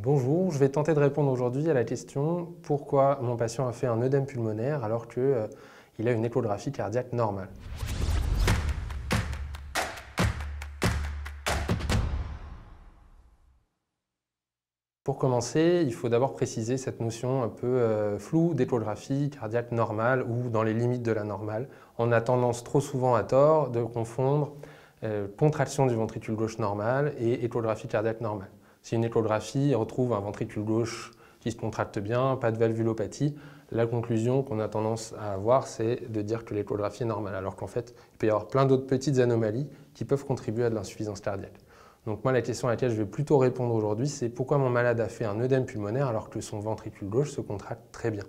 Bonjour, je vais tenter de répondre aujourd'hui à la question pourquoi mon patient a fait un œdème pulmonaire alors qu'il a une échographie cardiaque normale. Pour commencer, il faut d'abord préciser cette notion un peu floue d'échographie cardiaque normale ou dans les limites de la normale. On a tendance trop souvent à tort de confondre contraction du ventricule gauche normal et échographie cardiaque normale. Si une échographie retrouve un ventricule gauche qui se contracte bien, pas de valvulopathie, la conclusion qu'on a tendance à avoir, c'est de dire que l'échographie est normale, alors qu'en fait, il peut y avoir plein d'autres petites anomalies qui peuvent contribuer à de l'insuffisance cardiaque. Donc moi, la question à laquelle je vais plutôt répondre aujourd'hui, c'est pourquoi mon malade a fait un œdème pulmonaire alors que son ventricule gauche se contracte très bien.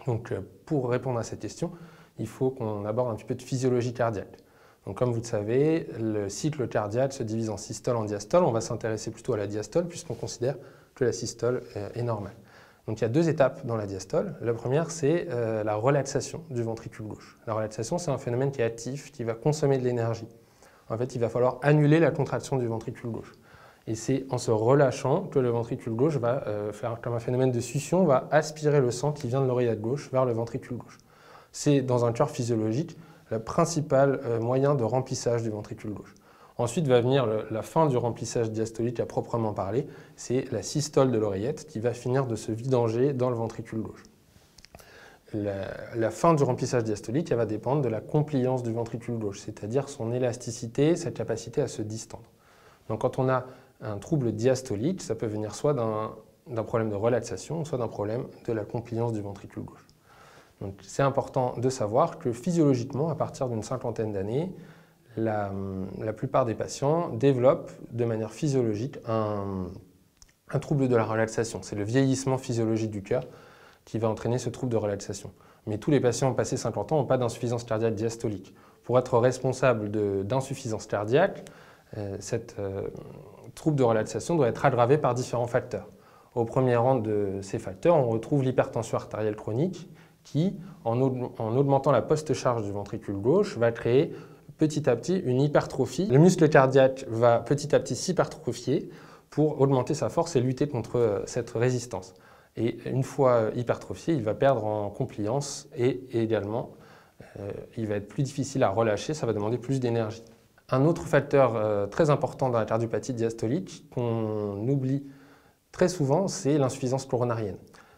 Donc pour répondre à cette question, il faut qu'on aborde un petit peu de physiologie cardiaque. Donc comme vous le savez, le cycle cardiaque se divise en systole et en diastole. On va s'intéresser plutôt à la diastole puisqu'on considère que la systole est normale. Donc il y a deux étapes dans la diastole. La première, c'est la relaxation du ventricule gauche. La relaxation, c'est un phénomène qui est actif, qui va consommer de l'énergie. En fait, il va falloir annuler la contraction du ventricule gauche. Et c'est en se relâchant que le ventricule gauche va faire comme un phénomène de succion, va aspirer le sang qui vient de l'oreillette gauche vers le ventricule gauche. C'est dans un cœur physiologique le principal moyen de remplissage du ventricule gauche. Ensuite va venir la fin du remplissage diastolique à proprement parler, c'est la systole de l'oreillette qui va finir de se vidanger dans le ventricule gauche. La fin du remplissage diastolique, elle va dépendre de la compliance du ventricule gauche, c'est-à-dire son élasticité, sa capacité à se distendre. Donc quand on a un trouble diastolique, ça peut venir soit d'un problème de relaxation, soit d'un problème de la compliance du ventricule gauche. Donc c'est important de savoir que physiologiquement, à partir d'une cinquantaine d'années, la plupart des patients développent de manière physiologique un trouble de la relaxation. C'est le vieillissement physiologique du cœur qui va entraîner ce trouble de relaxation. Mais tous les patients passés 50 ans n'ont pas d'insuffisance cardiaque diastolique. Pour être responsable d'insuffisance cardiaque, cette trouble de relaxation doit être aggravé par différents facteurs. Au premier rang de ces facteurs, on retrouve l'hypertension artérielle chronique qui, en augmentant la post-charge du ventricule gauche, va créer petit à petit une hypertrophie. Le muscle cardiaque va petit à petit s'hypertrophier pour augmenter sa force et lutter contre cette résistance. Et une fois hypertrophié, il va perdre en compliance et également, il va être plus difficile à relâcher, ça va demander plus d'énergie. Un autre facteur très important dans la cardiopathie diastolique qu'on oublie très souvent, c'est l'insuffisance coronarienne.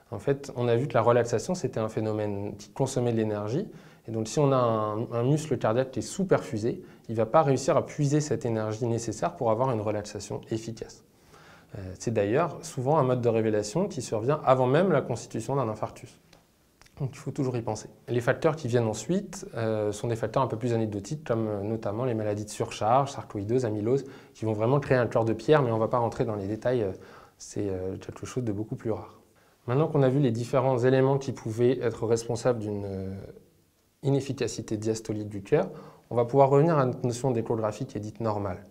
En fait, on a vu que la relaxation, c'était un phénomène qui consommait de l'énergie. Et donc, si on a un muscle cardiaque qui est sous-perfusé, il ne va pas réussir à puiser cette énergie nécessaire pour avoir une relaxation efficace. C'est d'ailleurs souvent un mode de révélation qui survient avant même la constitution d'un infarctus. Donc il faut toujours y penser. Les facteurs qui viennent ensuite sont des facteurs un peu plus anecdotiques, comme notamment les maladies de surcharge, sarcoïdose, amylose, qui vont vraiment créer un cœur de pierre, mais on ne va pas rentrer dans les détails, c'est quelque chose de beaucoup plus rare. Maintenant qu'on a vu les différents éléments qui pouvaient être responsables d'une inefficacité diastolique du cœur, on va pouvoir revenir à notre notion d'échographie qui est dite normale.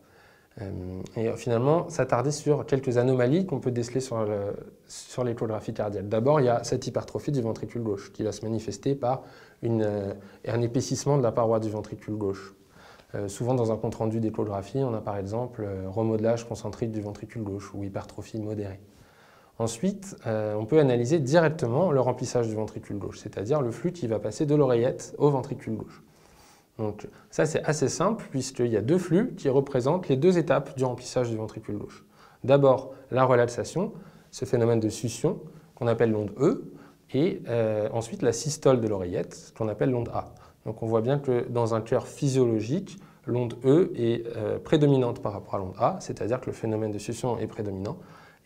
Et finalement s'attarder sur quelques anomalies qu'on peut déceler sur l'échographie cardiaque. D'abord, il y a cette hypertrophie du ventricule gauche qui va se manifester par un épaississement de la paroi du ventricule gauche. Souvent dans un compte-rendu d'échographie, on a par exemple remodelage concentrique du ventricule gauche ou hypertrophie modérée. Ensuite, on peut analyser directement le remplissage du ventricule gauche, c'est-à-dire le flux qui va passer de l'oreillette au ventricule gauche. Donc ça c'est assez simple puisqu'il y a deux flux qui représentent les deux étapes du remplissage du ventricule gauche. D'abord la relaxation, ce phénomène de succion qu'on appelle l'onde E, et ensuite la systole de l'oreillette qu'on appelle l'onde A. Donc on voit bien que dans un cœur physiologique, l'onde E est prédominante par rapport à l'onde A, c'est-à-dire que le phénomène de succion est prédominant.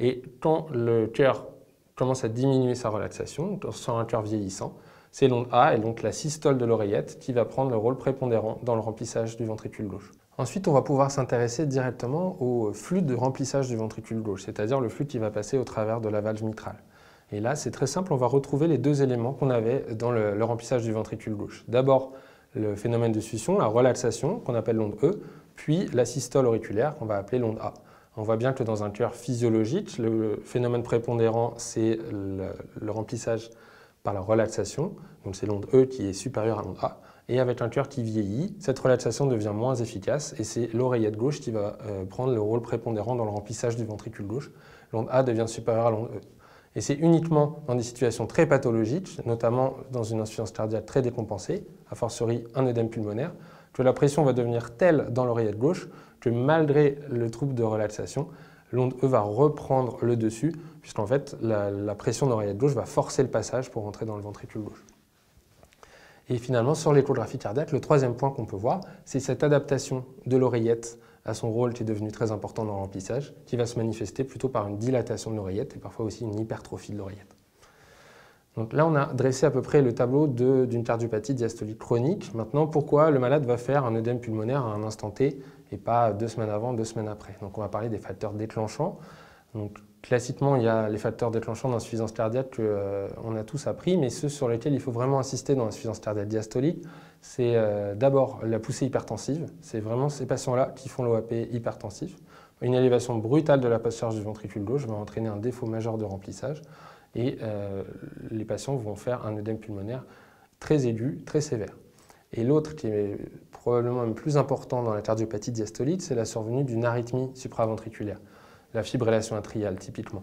Et quand le cœur commence à diminuer sa relaxation, sur un cœur vieillissant, c'est l'onde A et donc la systole de l'oreillette qui va prendre le rôle prépondérant dans le remplissage du ventricule gauche. Ensuite, on va pouvoir s'intéresser directement au flux de remplissage du ventricule gauche, c'est-à-dire le flux qui va passer au travers de la valve mitrale. Et là, c'est très simple, on va retrouver les deux éléments qu'on avait dans le remplissage du ventricule gauche. D'abord, le phénomène de succion, la relaxation, qu'on appelle l'onde E, puis la systole auriculaire, qu'on va appeler l'onde A. On voit bien que dans un cœur physiologique, le phénomène prépondérant, c'est le remplissage par la relaxation, donc c'est l'onde E qui est supérieure à l'onde A, et avec un cœur qui vieillit, cette relaxation devient moins efficace et c'est l'oreillette gauche qui va prendre le rôle prépondérant dans le remplissage du ventricule gauche, l'onde A devient supérieure à l'onde E. Et c'est uniquement dans des situations très pathologiques, notamment dans une insuffisance cardiaque très décompensée, a fortiori un œdème pulmonaire, que la pression va devenir telle dans l'oreillette gauche que malgré le trouble de relaxation, l'onde E va reprendre le dessus, puisqu'en fait la pression de l'oreillette gauche va forcer le passage pour rentrer dans le ventricule gauche. Et finalement, sur l'échographie cardiaque, le troisième point qu'on peut voir, c'est cette adaptation de l'oreillette à son rôle qui est devenu très important dans le remplissage, qui va se manifester plutôt par une dilatation de l'oreillette et parfois aussi une hypertrophie de l'oreillette. Donc là, on a dressé à peu près le tableau d'une cardiopathie diastolique chronique. Maintenant, pourquoi le malade va faire un œdème pulmonaire à un instant T et pas 2 semaines avant, 2 semaines après? Donc on va parler des facteurs déclenchants. Donc, classiquement, il y a les facteurs déclenchants d'insuffisance cardiaque qu'on a tous appris, mais ceux sur lesquels il faut vraiment insister dans l'insuffisance cardiaque diastolique, c'est d'abord la poussée hypertensive. C'est vraiment ces patients-là qui font l'OAP hypertensif. Une élévation brutale de la passe-charge du ventricule gauche va entraîner un défaut majeur de remplissage et les patients vont faire un œdème pulmonaire très aigu, très sévère. Et l'autre qui est probablement le plus important dans la cardiopathie diastolique, c'est la survenue d'une arythmie supraventriculaire, la fibrillation atriale typiquement.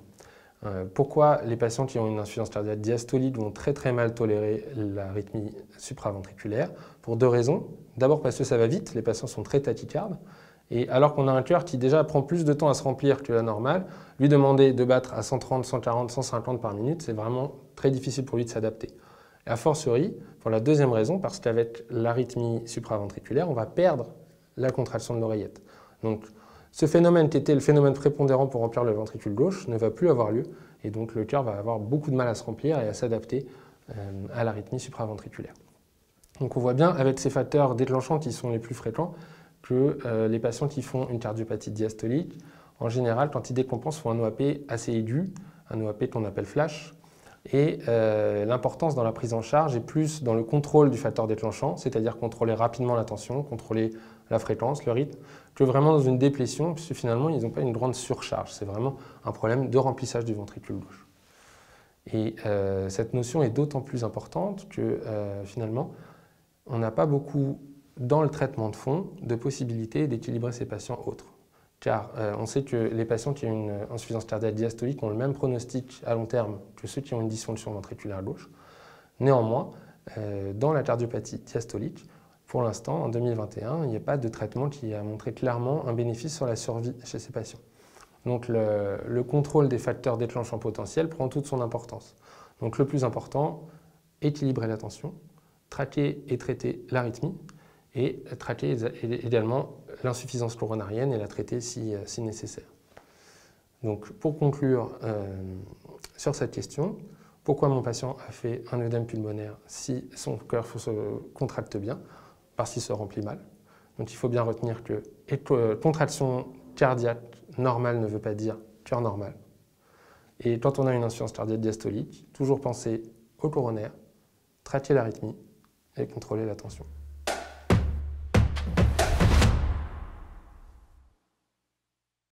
Pourquoi les patients qui ont une insuffisance cardiaque diastolique vont très mal tolérer l'arythmie supraventriculaire? Pour 2 raisons. D'abord parce que ça va vite, les patients sont très tachycardes, et alors qu'on a un cœur qui déjà prend plus de temps à se remplir que la normale, lui demander de battre à 130, 140, 150 par minute, c'est vraiment très difficile pour lui de s'adapter. Et a fortiori, pour la deuxième raison, parce qu'avec l'arythmie supraventriculaire, on va perdre la contraction de l'oreillette. Donc, ce phénomène qui était le phénomène prépondérant pour remplir le ventricule gauche ne va plus avoir lieu, et donc le cœur va avoir beaucoup de mal à se remplir et à s'adapter à l'arythmie supraventriculaire. Donc on voit bien avec ces facteurs déclenchants qui sont les plus fréquents que les patients qui font une cardiopathie diastolique, en général, quand ils décompensent, font un OAP assez aigu, un OAP qu'on appelle flash, et l'importance dans la prise en charge est plus dans le contrôle du facteur déclenchant, c'est-à-dire contrôler rapidement la tension, contrôler la fréquence, le rythme, que vraiment dans une déplétion, puisque finalement, ils n'ont pas une grande surcharge. C'est vraiment un problème de remplissage du ventricule gauche. Et cette notion est d'autant plus importante que finalement, on n'a pas beaucoup, dans le traitement de fond, de possibilités d'équilibrer ces patients autres. Car on sait que les patients qui ont une insuffisance cardiaque diastolique ont le même pronostic à long terme que ceux qui ont une dysfonction ventriculaire gauche. Néanmoins, dans la cardiopathie diastolique, pour l'instant, en 2021, il n'y a pas de traitement qui a montré clairement un bénéfice sur la survie chez ces patients. Donc le contrôle des facteurs déclenchants potentiels prend toute son importance. Donc le plus important, équilibrer la tension, traquer et traiter l'arythmie, et traquer également l'insuffisance coronarienne et la traiter si nécessaire. Donc pour conclure sur cette question, pourquoi mon patient a fait un œdème pulmonaire si son cœur se contracte bien? Parce qu'il se remplit mal. Donc il faut bien retenir que contraction cardiaque normale ne veut pas dire cœur normal. Et quand on a une insuffisance cardiaque diastolique, toujours penser au coronaire, traquer l'arythmie et contrôler la tension.